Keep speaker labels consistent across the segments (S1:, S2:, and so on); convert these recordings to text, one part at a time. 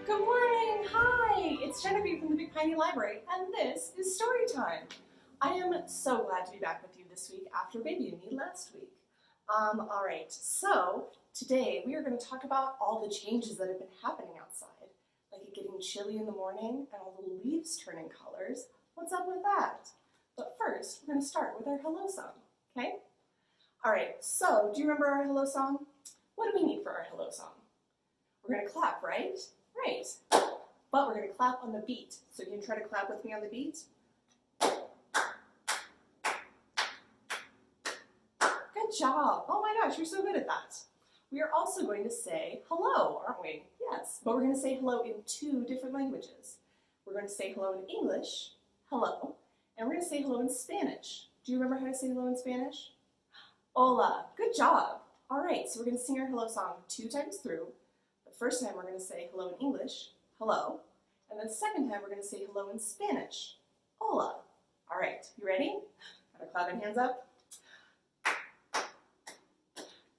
S1: Good morning! Hi! It's Genevieve from the Big Piney Library, and this is Story Time. I am so glad to be back with you this week after babying me last week. Alright, so today we are going to talk about all the changes that have been happening outside. Like it getting chilly in the morning and all the leaves turning colors. What's up with that? But first, we're going to start with our hello song, okay? Alright, so do you remember our hello song? What do we need for our hello song? We're going to clap, right? Right. But we're going to clap on the beat. So you can try to clap with me on the beat. Good job. Oh my gosh, you're so good at that. We are also going to say hello, aren't we? Yes. But we're going to say hello in two different languages. We're going to say hello in English, hello, and we're going to say hello in Spanish. Do you remember how to say hello in Spanish? Hola. Good job. All right, so we're going to sing our hello song 2 times through. The first time we're going to say hello in English, hello, and then the second time we're going to say hello in Spanish, hola. All right, you ready? Gotta clap and hands up.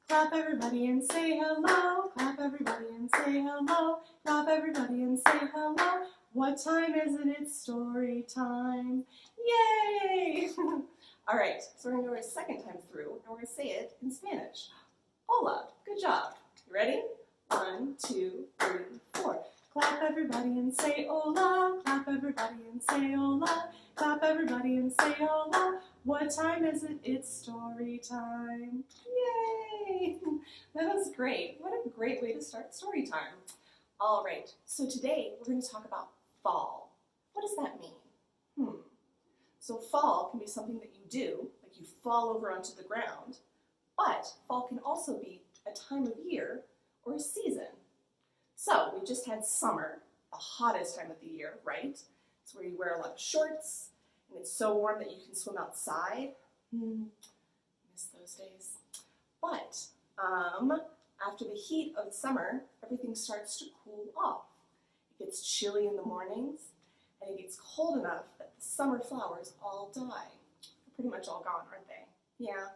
S1: Clap everybody and say hello. Clap everybody and say hello. Clap everybody and say hello. What time is it? It's story time. Yay! All right, so we're going to go a second time through, and we're going to say it in Spanish. Hola. Good job. You ready? 1, 2, 3, 4. Clap everybody and say hola. Clap everybody and say hola. Clap everybody and say hola. What time is it? It's story time. Yay! That was great. What a great way to start story time. All right, so today we're going to talk about fall. What does that mean? So fall can be something that you do, like you fall over onto the ground, but fall can also be a time of year or a season. So we just had summer, the hottest time of the year, right? It's where you wear a lot of shorts, and it's so warm that you can swim outside. Miss those days. But after the heat of summer, everything starts to cool off. It gets chilly in the mornings, and it gets cold enough that the summer flowers all die. They're pretty much all gone, aren't they? Yeah.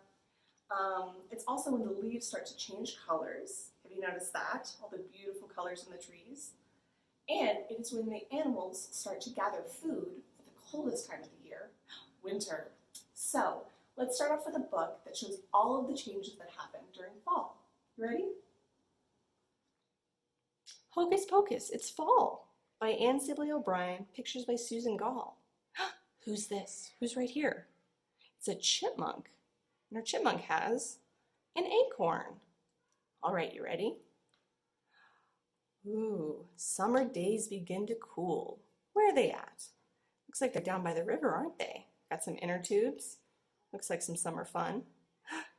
S1: It's also when the leaves start to change colors. Have you noticed that? All the beautiful colors in the trees. And it is when the animals start to gather food for the coldest time of the year, winter. So let's start off with a book that shows all of the changes that happen during fall. You ready? Hocus Pocus, It's Fall by Anne Sibley O'Brien, pictures by Susan Gall. Who's this? Who's right here? It's a chipmunk. And our chipmunk has an acorn. All right, you ready? Ooh, summer days begin to cool. Where are they at? Looks like they're down by the river, aren't they? Got some inner tubes. Looks like some summer fun.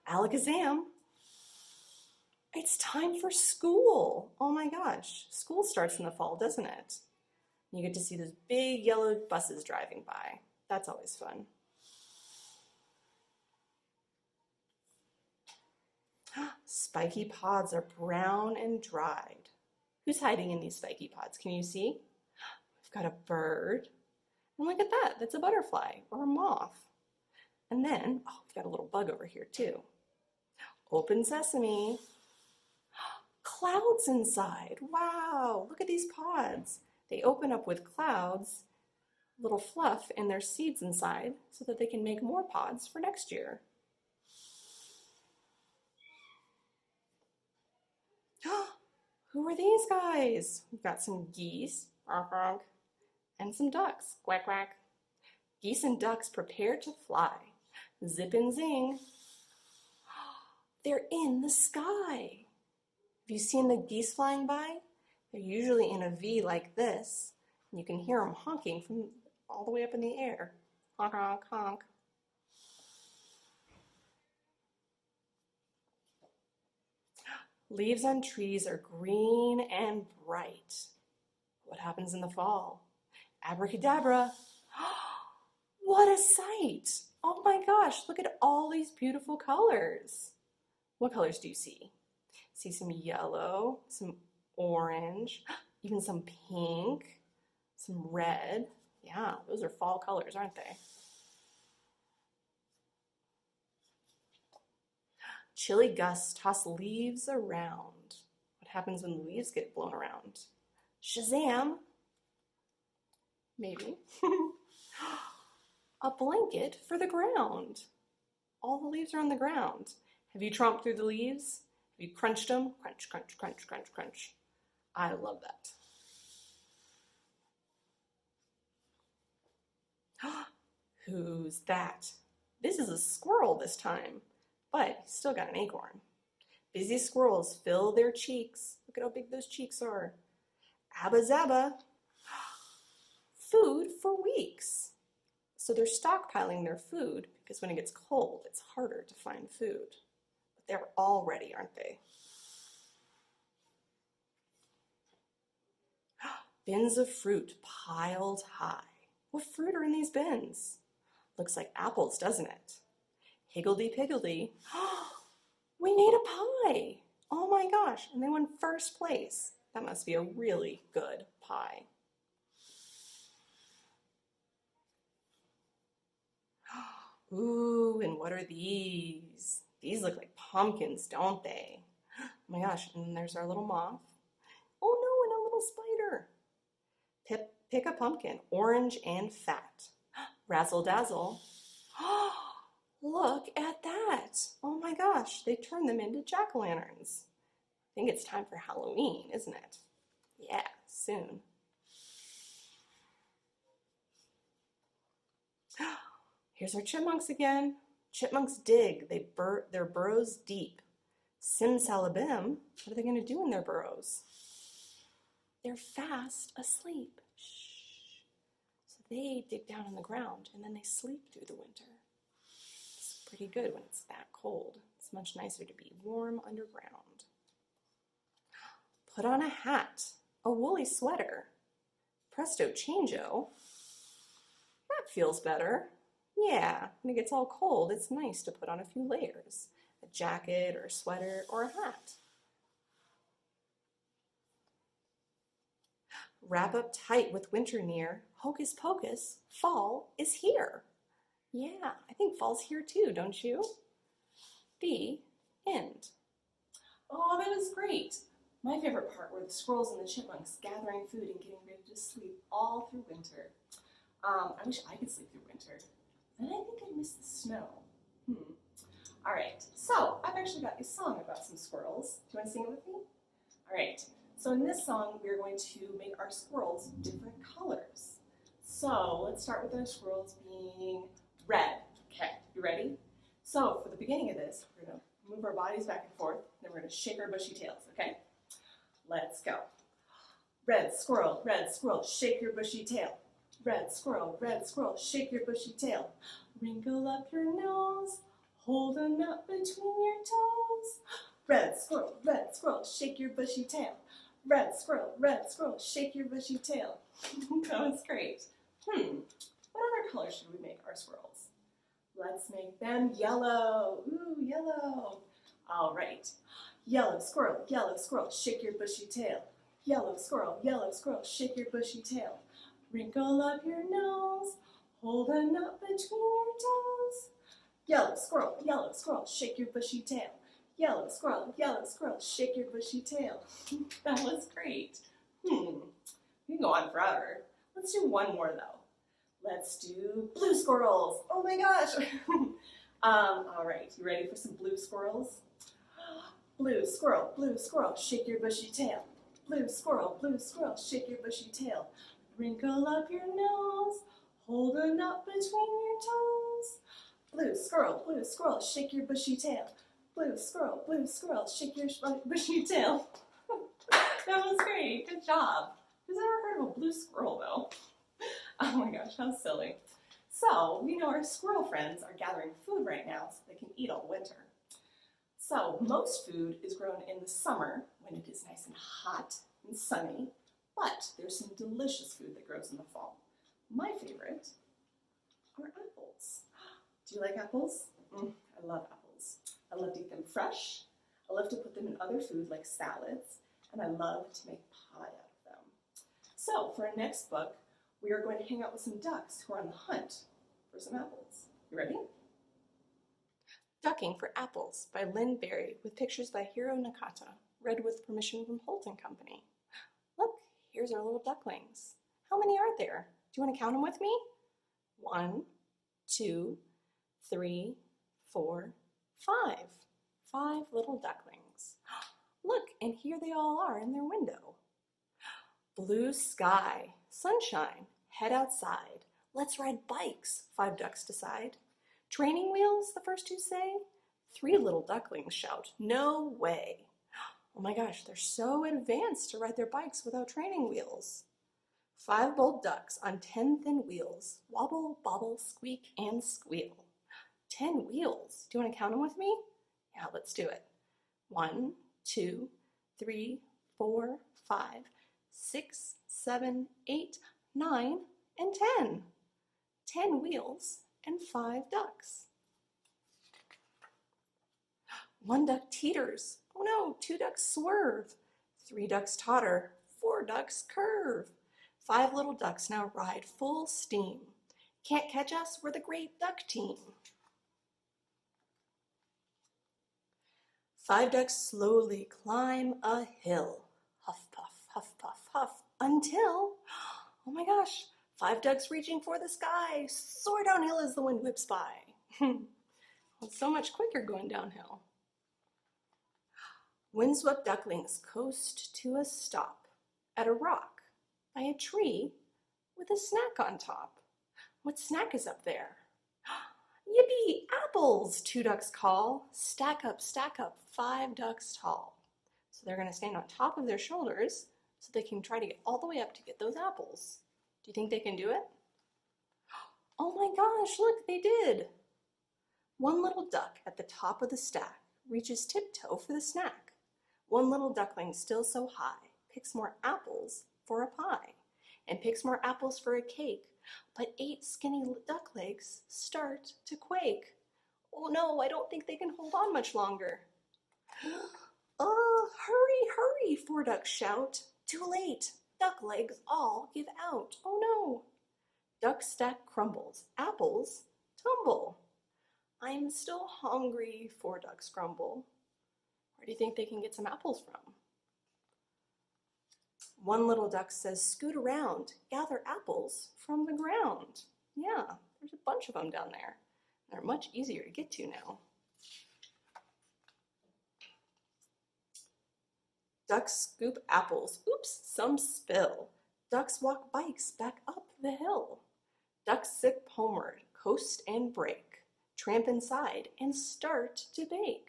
S1: Alakazam. It's time for school. Oh my gosh, school starts in the fall, doesn't it? You get to see those big yellow buses driving by. That's always fun. Spiky pods are brown and dried. Who's hiding in these spiky pods? Can you see? We've got a bird. And look at that. That's a butterfly or a moth. And then, oh, we've got a little bug over here too. Open sesame. Clouds inside. Wow, look at these pods. They open up with clouds, little fluff, and their seeds inside so that they can make more pods for next year. Who are these guys? We've got some geese, and some ducks, quack quack. Geese and ducks prepare to fly. Zip and zing. They're in the sky. Have you seen the geese flying by? They're usually in a V like this. And you can hear them honking from all the way up in the air. Honk, honk, honk. Leaves on trees are green and bright. What happens in the fall? Abracadabra. What a sight! Oh my gosh, look at all these beautiful colors. What colors do you see? See some yellow, some orange, even some pink, some red. Yeah, those are fall colors, aren't they? Chilly gusts toss leaves around. What happens when the leaves get blown around? Shazam! Maybe. A blanket for the ground. All the leaves are on the ground. Have you tromped through the leaves? Have you crunched them? Crunch, crunch, crunch, crunch, crunch. I love that. Who's that? This is a squirrel this time, but he's still got an acorn. Busy squirrels fill their cheeks. Look at how big those cheeks are. Abba zaba. Food for weeks. So they're stockpiling their food because when it gets cold, it's harder to find food. But they're all ready, aren't they? Bins of fruit piled high. What fruit are in these bins? Looks like apples, doesn't it? Higgledy-piggledy. We made a pie. Oh my gosh, and they won first place. That must be a really good pie. Ooh, and what are these? These look like pumpkins, don't they? Oh my gosh, and there's our little moth. Oh no, and a little spider. Pick a pumpkin, orange and fat. Razzle dazzle. Look at that. Oh my gosh, they turned them into jack-o'-lanterns. I think it's time for Halloween, isn't it? Yeah, soon. Here's our chipmunks again. Chipmunks dig. They their burrows deep. Simsalabim, what are they going to do in their burrows? They're fast asleep. Shh. So they dig down on the ground and then they sleep through the winter. It's pretty good when it's that cold. It's much nicer to be warm underground. Put on a hat, a woolly sweater. Presto changeo. That feels better. Yeah, when it gets all cold, it's nice to put on a few layers. A jacket or a sweater or a hat. Wrap up tight with winter near. Hocus Pocus, fall is here. Yeah, I think fall's here too, don't you? The end. Oh, that was great. My favorite part were the squirrels and the chipmunks gathering food and getting ready to sleep all through winter. I wish I could sleep through winter. And I think I miss the snow. All right, so I've actually got a song about some squirrels. Do you want to sing it with me? All right, so in this song, we're going to make our squirrels different colors. So let's start with our squirrels being red. Okay, you ready? So for the beginning of this, we're going to move our bodies back and forth, then we're going to shake our bushy tails, okay? Let's go. Red squirrel, shake your bushy tail. Red squirrel, shake your bushy tail. Wrinkle up your nose, hold a nut between your toes. Red squirrel, shake your bushy tail. Red squirrel, shake your bushy tail. That was great. What other color should we make our squirrels? Let's make them yellow. Ooh, yellow. All right. Yellow squirrel, shake your bushy tail. Yellow squirrel, shake your bushy tail. Wrinkle up your nose, hold a nut between your toes. Yellow squirrel, shake your bushy tail. Yellow squirrel, shake your bushy tail. That was great. We can go on forever. Let's do one more though. Let's do blue squirrels. Oh my gosh. All right, you ready for some blue squirrels? Blue squirrel, shake your bushy tail. Blue squirrel, shake your bushy tail. Wrinkle up your nose, hold a nut between your toes. Blue squirrel, shake your bushy tail. Blue squirrel, shake your bushy tail. That was great, good job. Who's ever heard of a blue squirrel though? Oh my gosh, how silly. So, we know our squirrel friends are gathering food right now so they can eat all winter. So, most food is grown in the summer when it is nice and hot and sunny, but there's some delicious food that grows in the fall. My favorite are apples. Do you like apples? I love apples. I love to eat them fresh. I love to put them in other food like salads, and I love to make pie out of them. So, for our next book, we are going to hang out with some ducks who are on the hunt for some apples. You ready? Ducking for Apples by Lynn Berry with pictures by Hiro Nakata, read with permission from Holt & Company. Look, here here's our little ducklings. How many are there? Do you want to count them with me? 1, 2, 3, 4, 5. 5 little ducklings. Look, and here they all are in their window. Blue sky, sunshine, head outside. Let's ride bikes, 5 ducks decide. Training wheels, the first 2 say. 3 little ducklings shout, no way. Oh my gosh, they're so advanced to ride their bikes without training wheels. 5 bold ducks on 10 thin wheels. Wobble, bobble, squeak, and squeal. 10 wheels. Do you want to count them with me? Yeah, let's do it. 1, 2, 3, 4, 5, 6, 7, 8, 9, and 10. 10 wheels and 5 ducks. 1 duck teeters. Oh no, 2 ducks swerve. 3 ducks totter. 4 ducks curve. 5 little ducks now ride full steam. Can't catch us, we're the great duck team. 5 ducks slowly climb a hill. Huff, puff, huff, puff, huff, until, oh my gosh, 5 ducks reaching for the sky, soar downhill as the wind whips by. It's so much quicker going downhill. Windswept ducklings coast to a stop at a rock by a tree with a snack on top. What snack is up there? Yippee, apples, 2 ducks call. Stack up, 5 ducks tall. So they're going to stand on top of their shoulders so they can try to get all the way up to get those apples. Do you think they can do it? Oh my gosh, look, they did. 1 little duck at the top of the stack reaches tiptoe for the snack. 1 little duckling still so high picks more apples for a pie and picks more apples for a cake, but 8 skinny duck legs start to quake. Oh no, I don't think they can hold on much longer. Hurry, hurry, 4 ducks shout. Too late, duck legs all give out. Oh no. Duck stack crumbles, apples tumble. I'm still hungry, 4 ducks grumble. Where do you think they can get some apples from? 1 little duck says, scoot around, gather apples from the ground. Yeah, there's a bunch of them down there. They're much easier to get to now. Ducks scoop apples, oops, some spill. Ducks walk bikes back up the hill. Ducks zip homeward, coast and break, tramp inside and start to bake.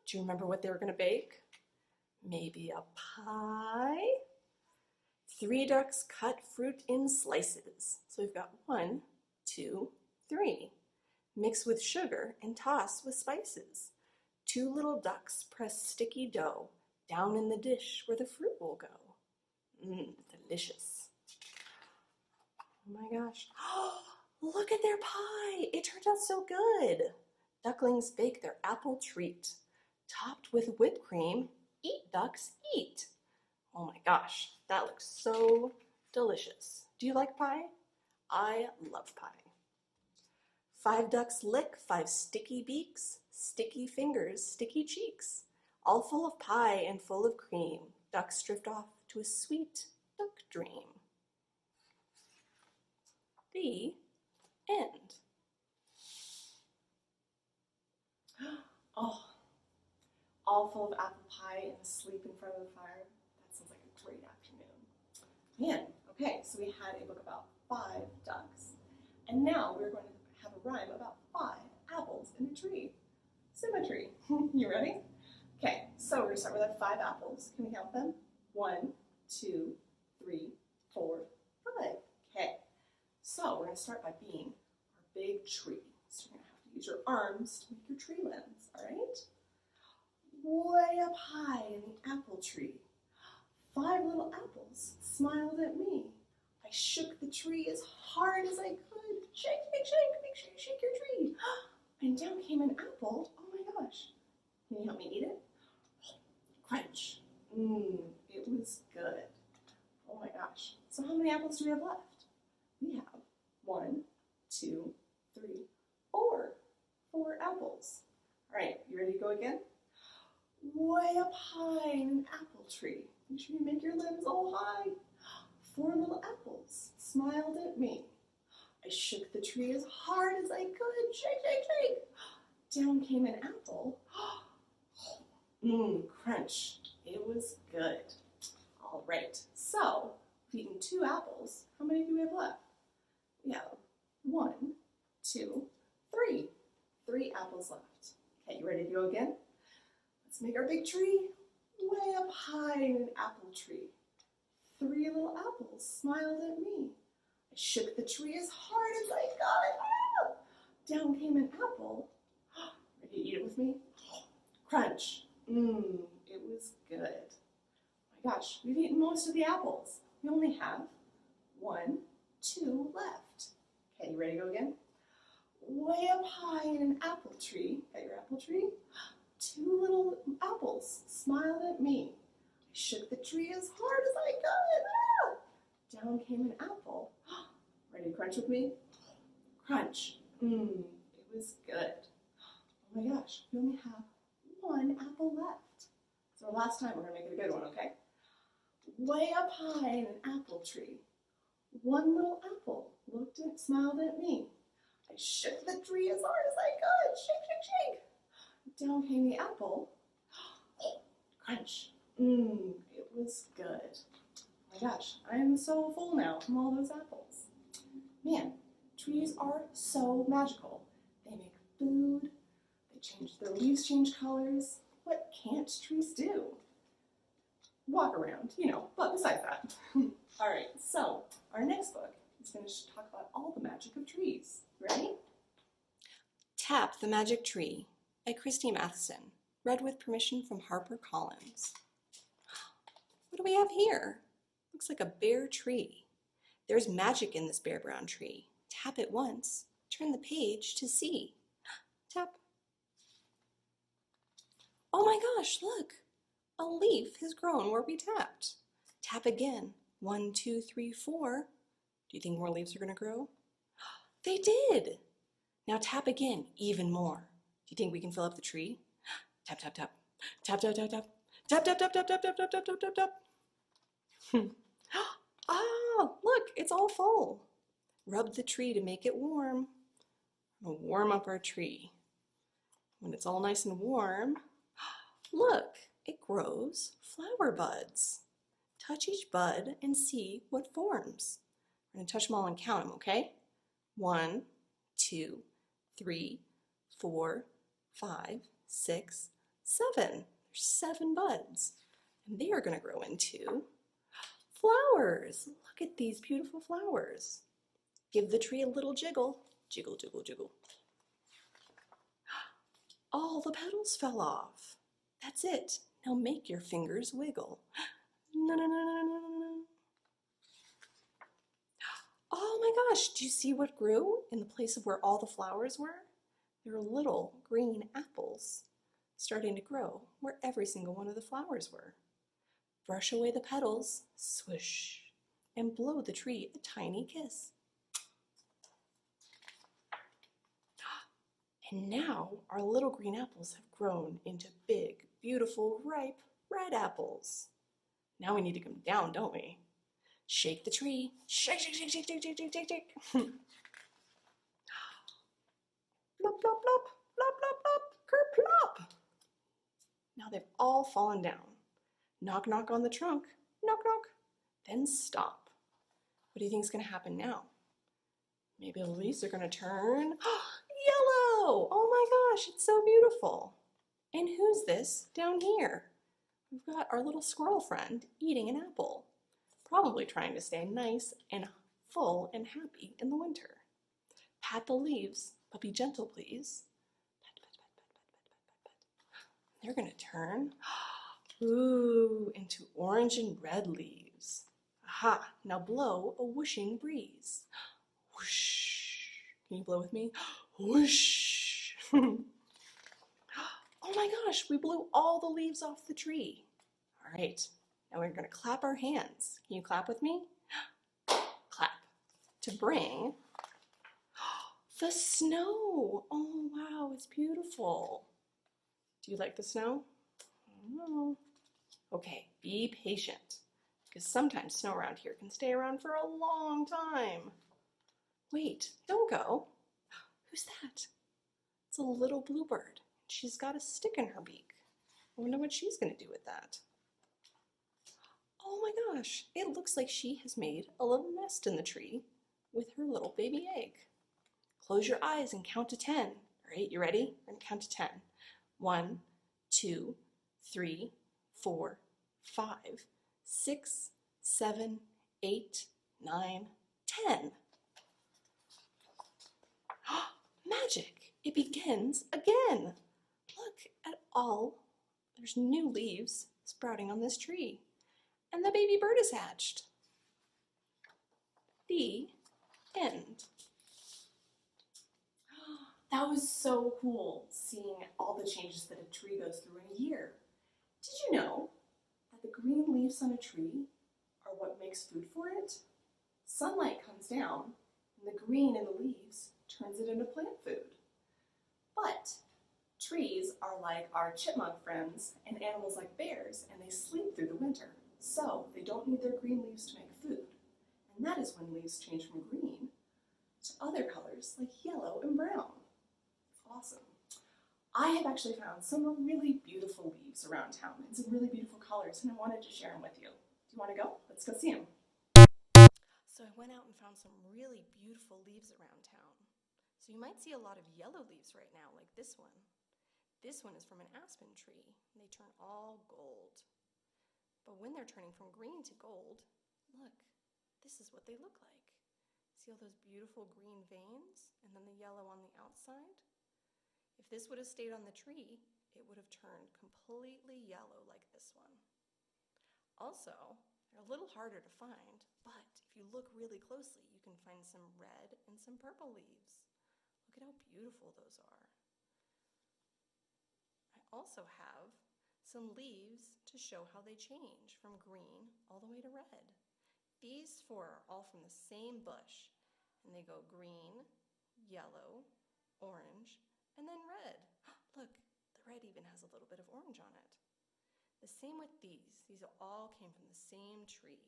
S1: Do you remember what they were going to bake? Maybe a pie? 3 ducks cut fruit in slices. So we've got 1, 2, 3. Mix with sugar and toss with spices. 2 little ducks press sticky dough down in the dish where the fruit will go. Delicious. Oh my gosh. Look at their pie. It turned out so good. Ducklings bake their apple treat, topped with whipped cream. Eat, ducks, eat. Oh my gosh, that looks so delicious. Do you like pie? I love pie. 5 ducks lick 5 sticky beaks, sticky fingers, sticky cheeks, all full of pie and full of cream. Ducks drift off to a sweet duck dream. The end.
S2: Oh, all full of apple pie and asleep in front of the fire. That sounds like a great afternoon. Man, okay, so we had a book about 5 ducks. And now we're going to have a rhyme about 5 apples in a tree. Symmetry. You ready? Okay, so we're going to start with our 5 apples. Can we count them? 1, 2, 3, 4, 5. Okay, so we're going to start by being our big tree. So you're going to have to use your arms to make your tree limbs, all right? Way up high in the apple tree, 5 little apples smiled at me. I shook the tree as hard as I could. Shake, shake, shake, make sure you shake your tree. And down came an apple. Oh my gosh. Can you help me eat it? Crunch. It was good. Oh my gosh. So how many apples do we have left? We have 1, 2, 3, 4. 4 apples. All right, you ready to go again? Way up high in an apple tree. Make sure you make your limbs all high. 4 little apples smiled at me. I shook the tree as hard as I could. Shake, shake, shake. Down came an apple. Crunch. It was good. All right, so we've eaten 2 apples. How many do we have left? We have 1, 2, 3. 3 apples left. Okay, you ready to go again? Let's make our big tree way up high in an apple tree. 3 little apples smiled at me. I shook the tree as hard as I could. Down came an apple. Ready to eat it with me? Crunch. It was good. Oh my gosh, we've eaten most of the apples. We only have 1, 2 left. Okay, you ready to go again? Way up high in an apple tree, got your apple tree? 2 little apples smiled at me. I shook the tree as hard as I could. Down came an apple. Ready to crunch with me? Crunch. It was good. Oh my gosh, we only have 1 apple left. So last time, we're gonna make it a good one, okay? Way up high in an apple tree, 1 little apple smiled at me. I shook the tree as hard as I could. Shake, shake, shake. Down came the apple. Crunch. It was good. Oh my gosh, I am so full now from all those apples. Man, trees are so magical. They make food. Their leaves change colors. What can't trees do? Walk around, but besides that. All right, so our next book is going to talk about all the magic of trees. Ready?
S3: Tap the Magic Tree by Christy Matheson, read with permission from HarperCollins. What do we have here? Looks like a bare tree. There's magic in this bare brown tree. Tap it once, turn the page to see. Tap. Oh my gosh, look! A leaf has grown where we tapped. Tap again. 1, 2, 3, 4. Do you think more leaves are going to grow? They did! Now tap again, even more. Do you think we can fill up the tree? Tap, tap, tap. Tap, tap, tap, tap. Tap, tap, tap, tap, tap, tap, tap, tap, tap, tap, tap. Ah, look, it's all full. Rub the tree to make it warm. We'll warm up our tree. When it's all nice and warm, look, it grows flower buds. Touch each bud and see what forms. We're going to touch them all and count them, okay? 1, 2, 3, 4, 5, 6, 7. There's 7 buds. And they are going to grow into flowers. Look at these beautiful flowers. Give the tree a little jiggle. Jiggle, jiggle, jiggle. All the petals fell off. That's it. Now make your fingers wiggle. No, no, no, no, no, no. Oh my gosh, do you see what grew in the place of where all the flowers were? There are little green apples starting to grow where every single one of the flowers were. Brush away the petals, swish, and blow the tree a tiny kiss. And now our little green apples have grown into big, beautiful, ripe red apples. Now we need to come down, don't we? Shake the tree. Shake, shake, shake, shake, shake, shake, shake, shake, shake. Blop, blop, blop, blop, blop, blop, kerplop. Now they've all fallen down. Knock, knock on the trunk. Knock, knock. Then stop. What do you think is going to happen now? Maybe the leaves are going to turn yellow. Oh my gosh, it's so beautiful. And who's this down here? We've got our little squirrel friend eating an apple, probably trying to stay nice and full and happy in the winter. Pat the leaves, but be gentle, please. Pat, pat, pat, pat, pat, pat, pat, pat. They're going to turn into orange and red leaves. Aha, now blow a whooshing breeze. Whoosh. Can you blow with me? Whoosh. Oh my gosh, we blew all the leaves off the tree. All right, now we're going to clap our hands. Can you clap with me? Clap to bring the snow. Oh wow, it's beautiful. Do you like the snow? I don't know. Okay, be patient because sometimes snow around here can stay around for a long time. Wait, don't go. Who's that? It's a little bluebird. She's got a stick in her beak. I wonder what she's going to do with that. Oh my gosh, it looks like she has made a little nest in the tree with her little baby egg. Close your eyes and count to 10. All right, you ready? We're going to count to 10. 1, 2, 3, 4, 5, 6, 7, 8, 9, 10. Magic! It begins again. Look at all. There's new leaves sprouting on this tree. And the baby bird is hatched. The end.
S2: That was so cool, seeing all the changes that a tree goes through in a year. Did you know that the green leaves on a tree are what makes food for it? Sunlight comes down, and the green in the leaves turns it into plant food. But trees are like our chipmunk friends and animals like bears, and they sleep through the winter. So they don't need their green leaves to make food. And that is when leaves change from green to other colors like yellow and brown. It's awesome. I have actually found some really beautiful leaves around town and some really beautiful colors, and I wanted to share them with you. Do you want to go? Let's go see them.
S3: So I went out and found some really beautiful leaves around town. So you might see a lot of yellow leaves right now, like this one. This one is from an aspen tree, and they turn all gold. But when they're turning from green to gold, look, this is what they look like. See all those beautiful green veins and then the yellow on the outside? If this would have stayed on the tree, it would have turned completely yellow like this one. Also, they're a little harder to find, but if you look really closely, you can find some red and some purple leaves. Look at how beautiful those are. I also have some leaves to show how they change from green all the way to red. These 4 are all from the same bush, and they go green, yellow, orange, and then red. Look, the red even has a little bit of orange on it. The same with these. These all came from the same tree.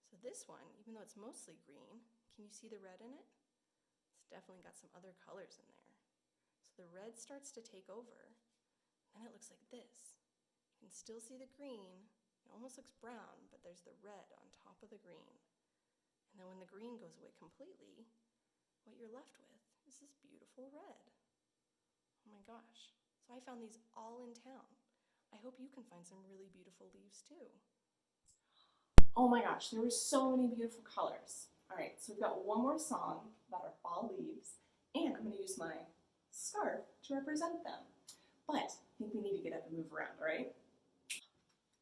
S3: So this one, even though it's mostly green, can you see the red in it? It's definitely got some other colors in there. So the red starts to take over, and it looks like this. You can still see the green. It almost looks brown, but there's the red on top of the green. And then when the green goes away completely, what you're left with is this beautiful red. Oh my gosh. So I found these all in town. I hope you can find some really beautiful leaves too.
S2: Oh my gosh, there were so many beautiful colors. All right, so we've got one more song about our fall leaves, and I'm going to use my scarf to represent them. But I think we need to get up and move around, all right?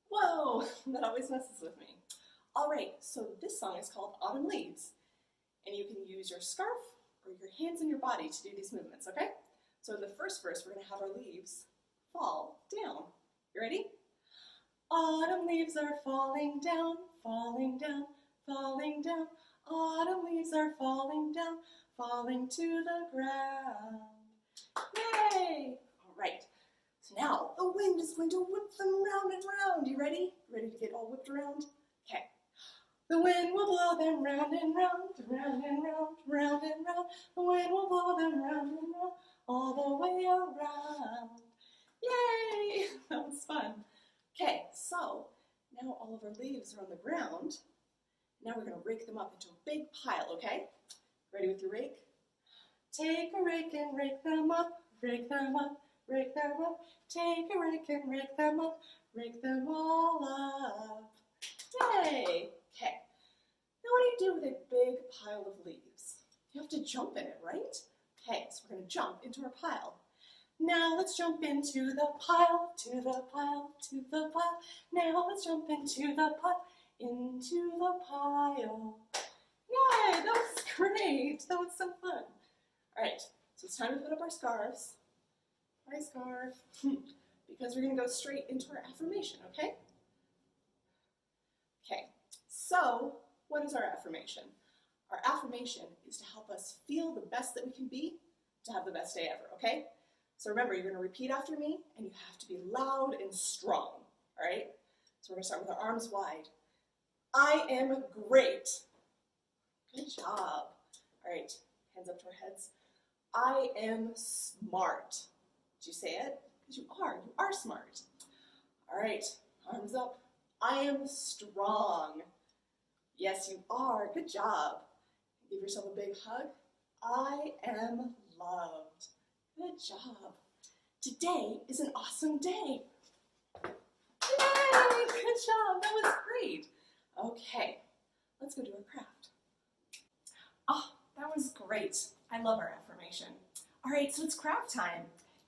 S2: Whoa, that always messes with me. All right, so this song is called Autumn Leaves, and you can use your scarf or your hands and your body to do these movements, okay? So in the first verse, we're going to have our leaves fall down. You ready? Autumn leaves are falling down, falling down, falling down. Autumn leaves are falling down, falling to the ground. Yay! All right. So now the wind is going to whip them round and round. You ready? Ready to get all whipped around? Okay. The wind will blow them round and round, round and round, round and round. The wind will blow them round and round, all the way around. Yay! That was fun. Okay, so now all of our leaves are on the ground. Now we're going to rake them up into a big pile, okay? Ready with your rake? Take a rake and rake them up, rake them up, rake them up. Take a rake and rake them up, rake them all up. Yay! Okay. Now what do you do with a big pile of leaves? You have to jump in it, right? Okay, so we're going to jump into our pile. Now let's jump into the pile, to the pile, to the pile. Now let's jump into the pile, into the pile. Yay, that was great. That was so fun. All right, so it's time to put up our scarves. My scarf. Because we're going to go straight into our affirmation, okay? Okay, so what is our affirmation? Our affirmation is to help us feel the best that we can be to have the best day ever, okay? So remember, you're going to repeat after me, and you have to be loud and strong, all right? So we're going to start with our arms wide. I am great. Good job. All right, hands up to our heads. I am smart. Did you say it? Because you are smart. All right, arms up. I am strong. Yes, you are. Good job. Give yourself a big hug. I am loved. Good job. Today is an awesome day. Yay! Good job. That was great. Okay, let's go do our craft. Oh, that was great. I love our affirmation. All right, so it's craft time.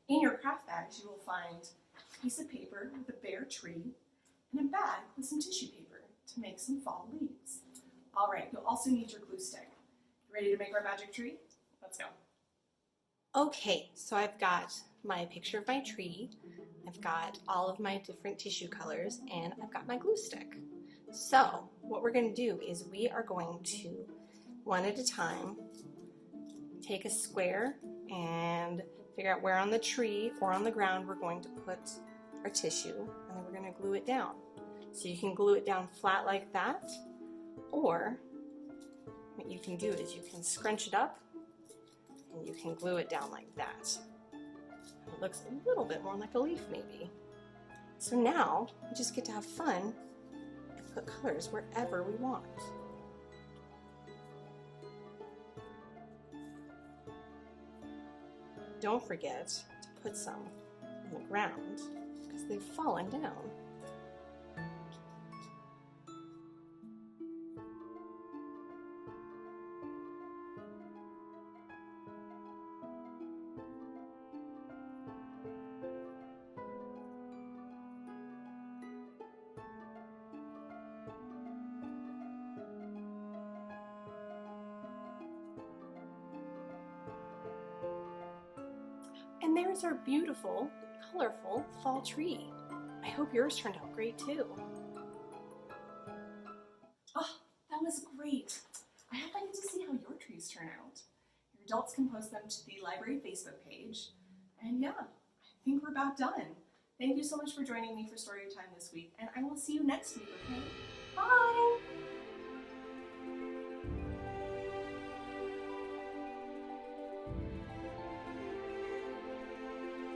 S2: In your craft bags, you will find a piece of paper with a bare tree and a bag with some tissue paper to make some fall leaves. All right, you'll also need your glue stick. Ready to make our magic tree? Let's go.
S3: Okay, so I've got my picture of my tree, I've got all of my different tissue colors, and I've got my glue stick. So what we're going to do is we are going to, one at a time, take a square and figure out where on the tree or on the ground we're going to put our tissue, and then we're going to glue it down. So you can glue it down flat like that, or what you can do is you can scrunch it up and you can glue it down like that. It looks a little bit more like a leaf maybe. So now we just get to have fun and put colors wherever we want. Don't forget to put some on the ground because they've fallen down. And there's our beautiful, colorful fall tree. I hope yours turned out great too.
S2: Oh, that was great. I hope I get to see how your trees turn out. Your adults can post them to the library Facebook page. And yeah, I think we're about done. Thank you so much for joining me for story time this week, and I will see you next week, okay? Bye!